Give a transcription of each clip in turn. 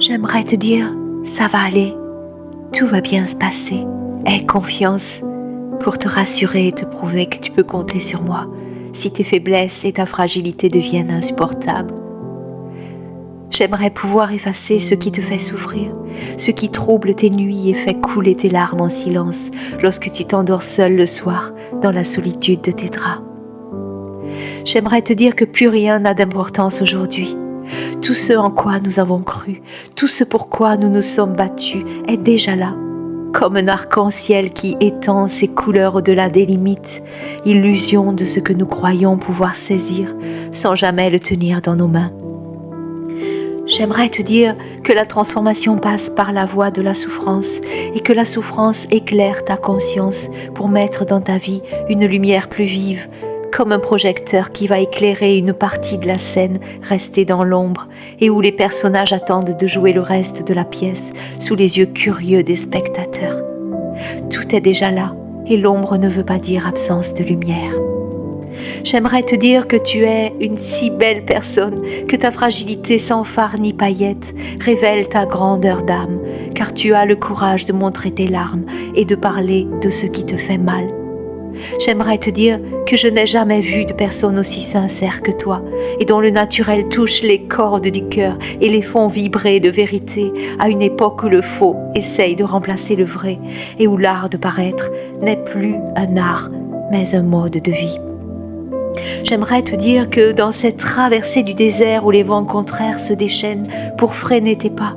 J'aimerais te dire, ça va aller, tout va bien se passer, aie confiance, pour te rassurer et te prouver que tu peux compter sur moi si tes faiblesses et ta fragilité deviennent insupportables. J'aimerais pouvoir effacer ce qui te fait souffrir, ce qui trouble tes nuits et fait couler tes larmes en silence lorsque tu t'endors seul le soir dans la solitude de tes draps. J'aimerais te dire que plus rien n'a d'importance aujourd'hui. Tout ce en quoi nous avons cru, tout ce pour quoi nous nous sommes battus est déjà là, comme un arc-en-ciel qui étend ses couleurs au-delà des limites, illusion de ce que nous croyons pouvoir saisir sans jamais le tenir dans nos mains. J'aimerais te dire que la transformation passe par la voie de la souffrance et que la souffrance éclaire ta conscience pour mettre dans ta vie une lumière plus vive, comme un projecteur qui va éclairer une partie de la scène restée dans l'ombre et où les personnages attendent de jouer le reste de la pièce sous les yeux curieux des spectateurs. Tout est déjà là et l'ombre ne veut pas dire absence de lumière. J'aimerais te dire que tu es une si belle personne, que ta fragilité sans phare ni paillettes révèle ta grandeur d'âme, car tu as le courage de montrer tes larmes et de parler de ce qui te fait mal. J'aimerais te dire que je n'ai jamais vu de personne aussi sincère que toi et dont le naturel touche les cordes du cœur et les font vibrer de vérité à une époque où le faux essaye de remplacer le vrai et où l'art de paraître n'est plus un art mais un mode de vie. J'aimerais te dire que dans cette traversée du désert où les vents contraires se déchaînent pour freiner tes pas,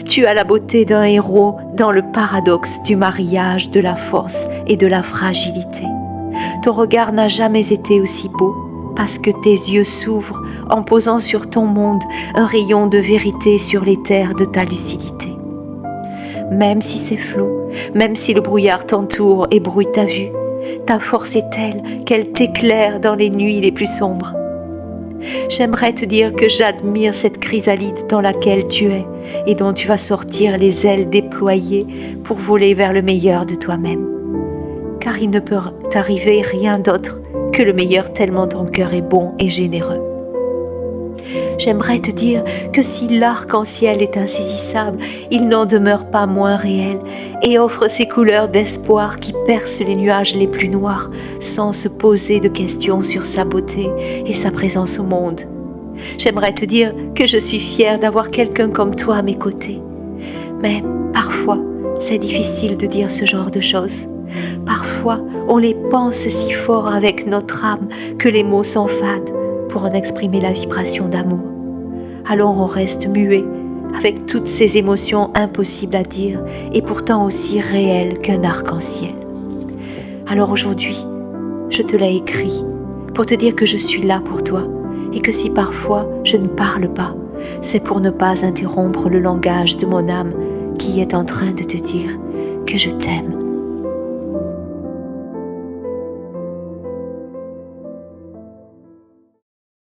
tu as la beauté d'un héros dans le paradoxe du mariage de la force et de la fragilité. Ton regard n'a jamais été aussi beau parce que tes yeux s'ouvrent en posant sur ton monde un rayon de vérité sur les terres de ta lucidité. Même si c'est flou, même si le brouillard t'entoure et brouille ta vue, ta force est telle qu'elle t'éclaire dans les nuits les plus sombres. J'aimerais te dire que j'admire cette chrysalide dans laquelle tu es et dont tu vas sortir les ailes déployées pour voler vers le meilleur de toi-même. Car il ne peut t'arriver rien d'autre que le meilleur tellement ton cœur est bon et généreux. J'aimerais te dire que si l'arc-en-ciel est insaisissable, il n'en demeure pas moins réel et offre ses couleurs d'espoir qui percent les nuages les plus noirs sans se poser de questions sur sa beauté et sa présence au monde. J'aimerais te dire que je suis fière d'avoir quelqu'un comme toi à mes côtés. Mais parfois, c'est difficile de dire ce genre de choses. Parfois, on les pense si fort avec notre âme que les mots sont fades pour en exprimer la vibration d'amour. Alors on reste muet avec toutes ces émotions impossibles à dire et pourtant aussi réelles qu'un arc-en-ciel. Alors aujourd'hui, je te l'ai écrit pour te dire que je suis là pour toi et que si parfois je ne parle pas, c'est pour ne pas interrompre le langage de mon âme qui est en train de te dire que je t'aime